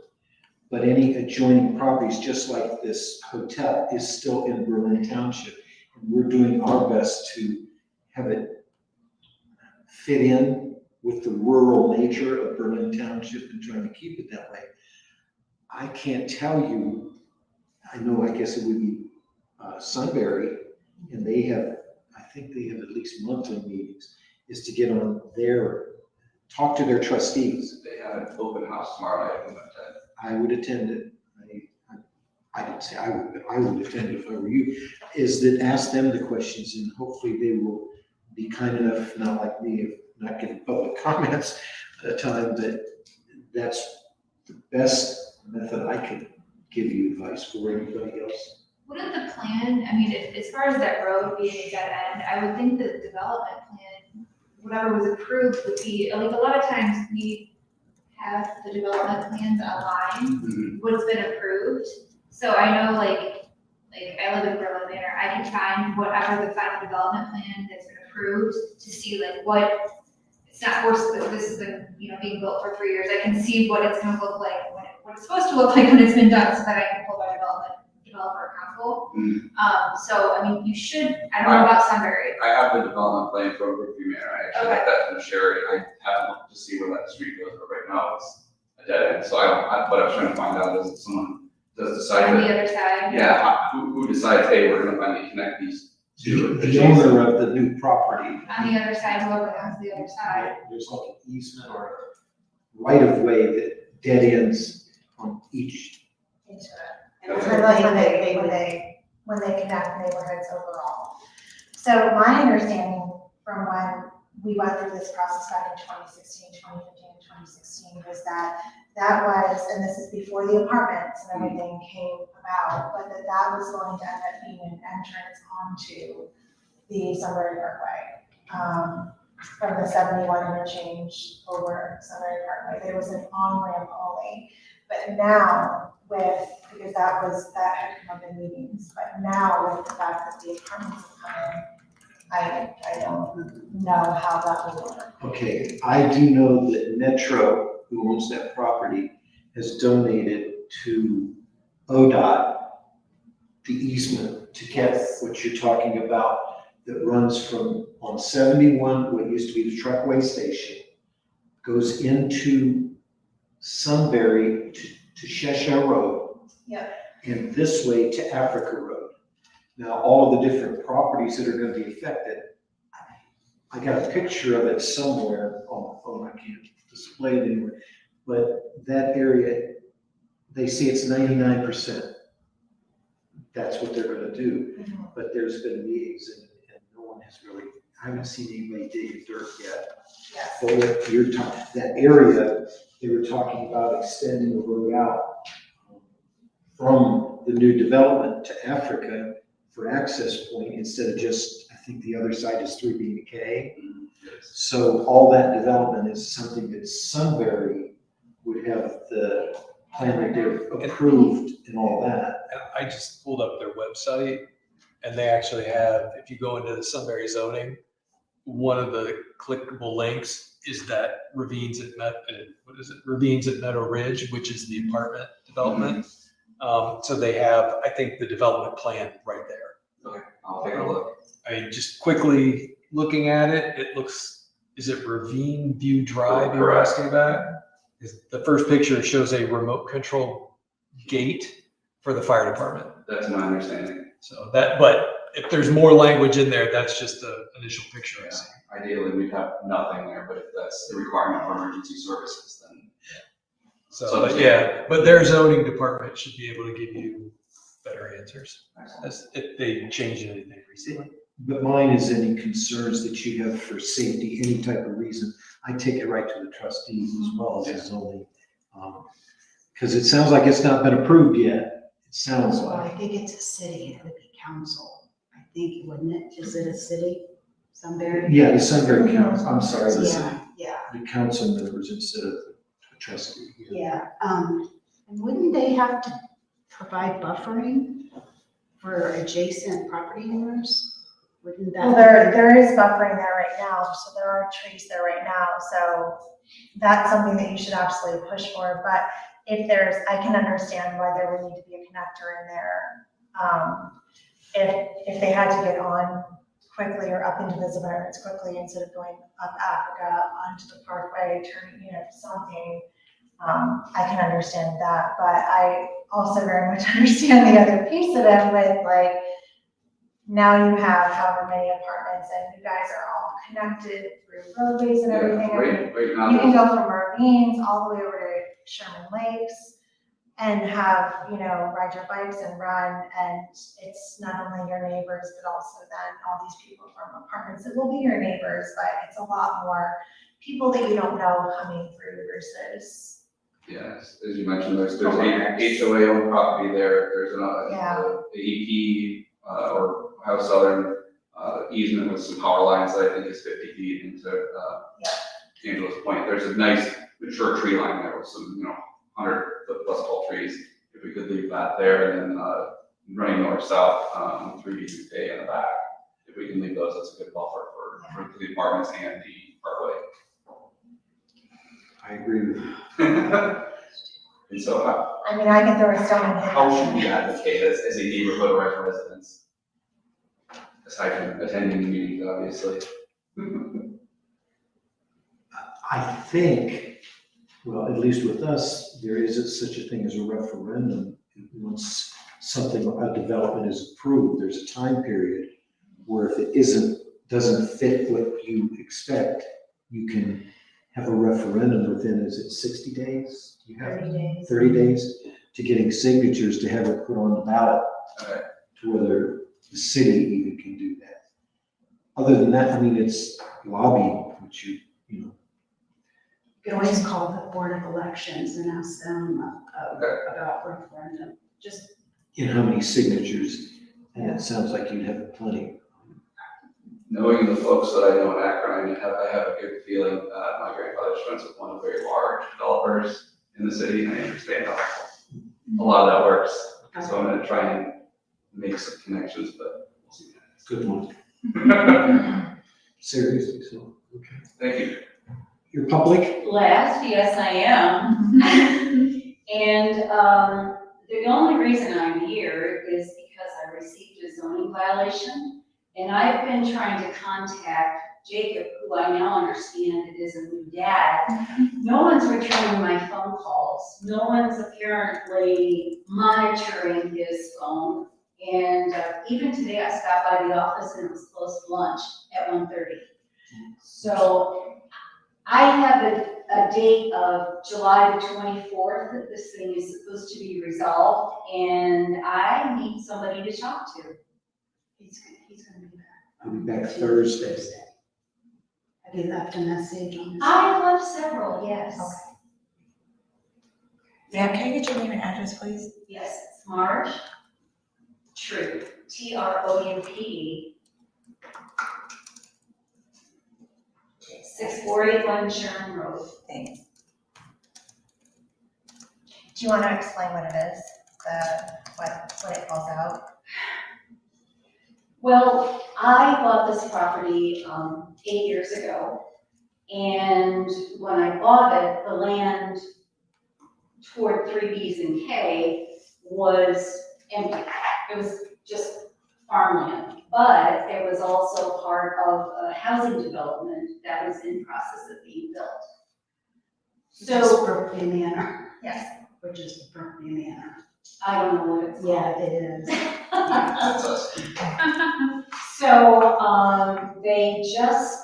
But any adjoining properties, just like this hotel, is still in Berlin Township. And we're doing our best to have it fit in with the rural nature of Berlin Township and trying to keep it that way. I can't tell you, I guess it would be Sunbury, and they have, I think they have at least monthly meetings, is to get on talk to their trustees. They have an open house tomorrow night. I would attend it. I didn't say I would, but I would attend it if I were you, is that ask them the questions and hopefully they will be kind enough, not like me, of not giving public comments at a time, but that's the best method I could give you advice for. Anybody else? Wouldn't the plan, as far as that road being a dead end, I would think the development plan, whatever was approved would be, like, a lot of times we have the development plans online, what's been approved. So I know, like I live in Berlin Manor, I can find whatever the final development plan that's been approved to see like what, it's not forced, but this has been, being built for 3 years. I can see what it's gonna look like, what it's supposed to look like when it's been done, so that I can pull my developer accountable. So, you should, I don't know about Sunbury. I have the development plan for Brookview Manor. I actually got that from Sherry. I haven't looked to see where that street goes, but right now it's a dead end. So what I was trying to find out is if someone does decide On that, the other side. yeah, who decides, hey, we're gonna finally connect these two. The owner of the new property. On the other side, whoever owns the other side. There's like an easement or a right of way that dead ends on each. Into it. And it's kind of like when they connect neighborhoods overall. So my understanding from when we went through this process back in 2016, 2015, and 2016 was that was, and this is before the apartments and everything came about, but that was going to end up being an entrance onto the Sunbury Parkway. From the 71 interchange over Sunbury Parkway, there was an on-ramp only. But now because that had come up in meetings, but now with the fact that the apartments have come in, I don't know how that will work. Okay, I do know that Metro, who owns that property, has donated to ODOT the easement to get what you're talking about, that runs from on 71, what used to be the truckway station, goes into Sunbury to Cheshire Road. Yeah. And this way to Africa Road. Now, all of the different properties that are gonna be affected, I got a picture of it somewhere on my phone, I can't display it anywhere, but that area, they say it's 99%. That's what they're gonna do, but there's been meetings and no one has really, I haven't seen anybody dig dirt yet. Yes. But what you're talking, that area, they were talking about extending the road out from the new development to Africa for access point instead of just, I think the other side is 3B&K. So all that development is something that Sunbury would have the plan that they've approved and all that. I just pulled up their website and they actually have, if you go into the Sunbury zoning, one of the clickable links is that Ravines at Meadow Ridge, which is the apartment development. So they have, I think, the development plan right there. Okay, I'll take a look. I mean, just quickly looking at it, it looks, is it Ravine View Drive you're Correct. asking about? The first picture shows a remote control gate for the fire department. That's my understanding. So that, but if there's more language in there, that's just the initial picture I see. Ideally, we'd have nothing there, but if that's the requirement for emergency services, then. So, but yeah, but their zoning department should be able to give you better answers as if they change anything recently. But mine is any concerns that you have for safety, any type of reason, I take it right to the trustees as well as the zoning. Because it sounds like it's not been approved yet, it sounds Well, I like. think it's a city, it would be council, I think, wouldn't it? Is it a city? Sunbury? Yeah, the Sunbury Council, I'm sorry, Yeah, the council members instead of the trustee. yeah. And wouldn't they have to provide buffering for adjacent property owners? Wouldn't that? Well, there is buffering there right now, so there are trees there right now, so that's something that you should absolutely push for, but if I can understand why there would need to be a connector in there. If they had to get on quickly or up into the Zimmerners quickly instead of going up Africa onto the Parkway, turning, something, I can understand that, but I also very much understand the other piece of it with now you have however many apartments and you guys are all connected through roadways and everything. Right now. You can go from Ravines all the way over to Sherman Lakes and have, ride your bikes and run. And it's not only your neighbors, but also then all these people from apartments that will be your neighbors, but it's a lot more people that you don't know coming through versus. Yes, as you mentioned, there's HOA owned property there, there's another, AEP, or Ohio Southern, easement with some power lines that I think is 50 feet into, Angela's Point. There's a nice mature tree line there with some, 100-foot plus tall trees. If we could leave that there and then, running north-south, 3 Bs a day in the back. If we can leave those, that's a good buffer for the apartments and the parkway. I agree with you. And so I can throw a stone and hit how that. should we advocate as a neighborhood or as residents? Aside from attending the meetings, obviously. I think, well, at least with us, there isn't such a thing as a referendum. Once a development is approved, there's a time period where if it doesn't fit what you expect, you can have a referendum within, is it 60 days? You have 30 days. 30 days to getting signatures to have it put on the ballot. Okay. To whether the city even can do that. Other than that, it's lobbying, which you You could always call the Board of Elections and ask them about referendum. Just, in how many signatures, and it sounds like you'd have plenty. Knowing the folks that I know in Akron, I have a good feeling. My grandfather's friends with one of the very large developers in the city, and I understand how a lot of that works. So I'm going to try and make some connections, but we'll see. Good one. Seriously, so, okay. Thank you. Your public? Last, yes, I am. And the only reason I'm here is because I received a zoning violation. And I've been trying to contact Jacob, who I now understand is a new dad. No one's returning my phone calls. No one's apparently monitoring his phone. And even today I stopped by the office and it was close to lunch at 1:30. So I have a date of July the 24th that this thing is supposed to be resolved, and I need somebody to talk to. he's gonna be back. I'll be back Thursday. Have you left a message on his? I left several, yes. Ma'am, can I get your name and address, please? Yes, it's Marge Troop, Troup. 6481 Sherman Road. Thanks. Do you want to explain what it is, what it calls out? Well, I bought this property 8 years ago, and when I bought it, the land toward 3Bs and K was empty. It was just farmland. but it was also part of a housing development that was in process of being built. Just So, Berkeley Manor, yes, which is Berkeley Manor. I don't know what it's called. Yeah, it is. That's us. So, they just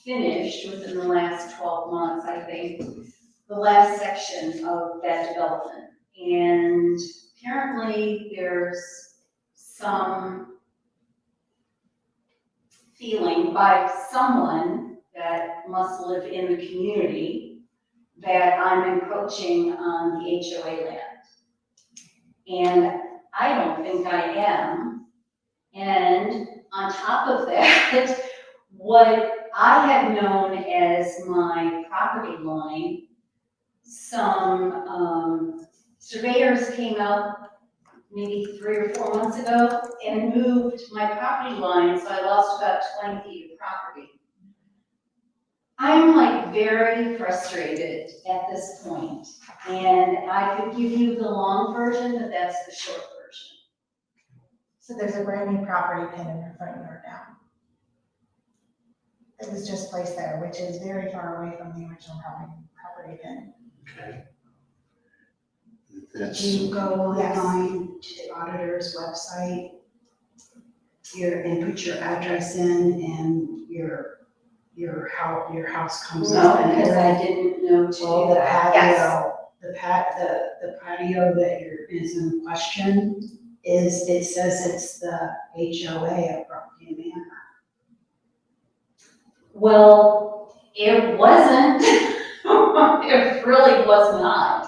finished within the last 12 months, I think, the last section of that development. And apparently there's some feeling by someone that must live in the community that I'm encroaching on the HOA land. And I don't think I am. And on top of that, what I had known as my property line, some surveyors came out maybe 3 or 4 months ago and moved my property line, so I lost about 20 feet of property. I'm like very frustrated at this point, and I could give you the long version, but that's the short version. So there's a brand new property pin in your front yard now. It was just placed there, which is very far away from the original property pin. Okay. Did That's, you go Yes. online to the auditor's website? And put your address in and your house comes No, up? and because I didn't know to Well, do the that. Yes. patio, the patio that is in question it says it's the HOA of Berkeley Manor. Well, it wasn't. It really was not.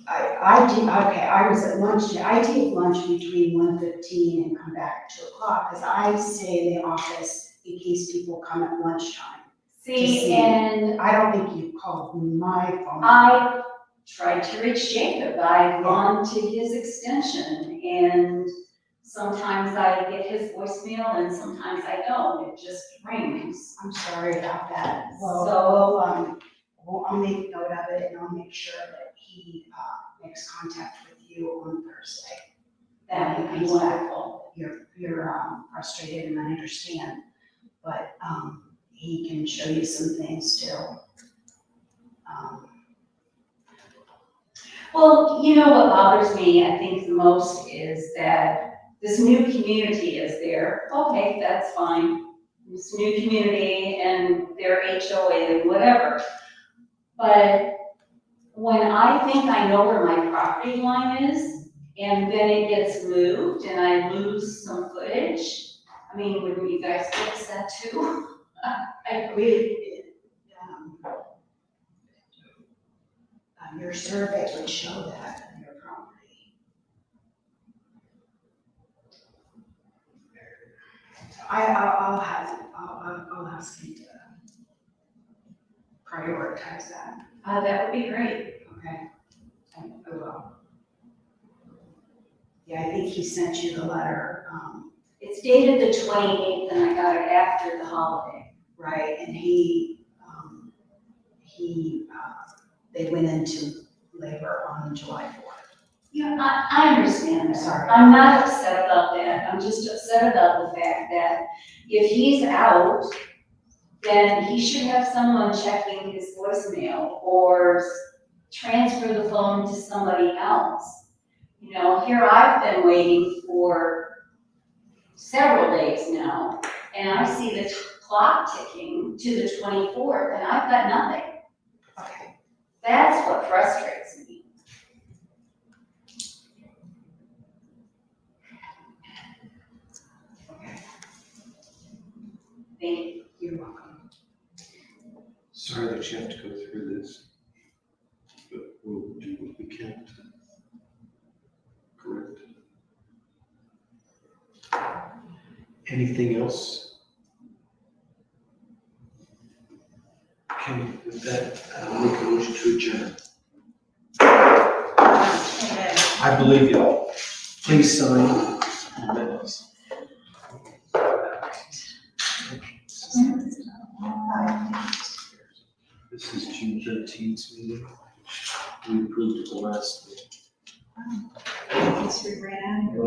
I was at lunch today. I take lunch between 1:15 and come back at 2:00, because I stay in the office in case people come at lunchtime. See, and I don't think you called my phone. I tried to reach Jacob. I've gone to his extension, and sometimes I get his voicemail and sometimes I don't. It just rings. I'm sorry about that. Well, So- I'll make note of it, and I'll make sure that he makes contact with you on Thursday. That would be wonderful. You're frustrated, and I understand, but he can show you some things still. Well, you know what bothers me, I think the most, is that this new community is there. Okay, that's fine. This new community and their HOA and whatever. But when I think I know where my property line is, and then it gets moved and I lose some footage, I mean, wouldn't you guys fix that too? Your survey would show that on your property. I'll ask him to prioritize that. That would be great. Okay. I will. Yeah, I think he sent you the letter, It's dated the 28th and I got it after the holiday. right, and they went into labor on July 4th. Yeah, I understand that. Sorry. I'm not upset about that. I'm just upset about the fact that if he's out, then he should have someone checking his voicemail or transfer the phone to somebody else. You know, here I've been waiting for several days now, and I see the clock ticking to the 24th, and I've got nothing. Okay. That's what frustrates me. Okay, Thank you. you're welcome. sorry that you have to go through this, but we'll do what we can to correct it. Anything else? Okay, with that, I'll make a motion to adjourn. I believe y'all. Please sign the minutes. This is June 13th meeting. we approved it the last. I guess we ran out of here.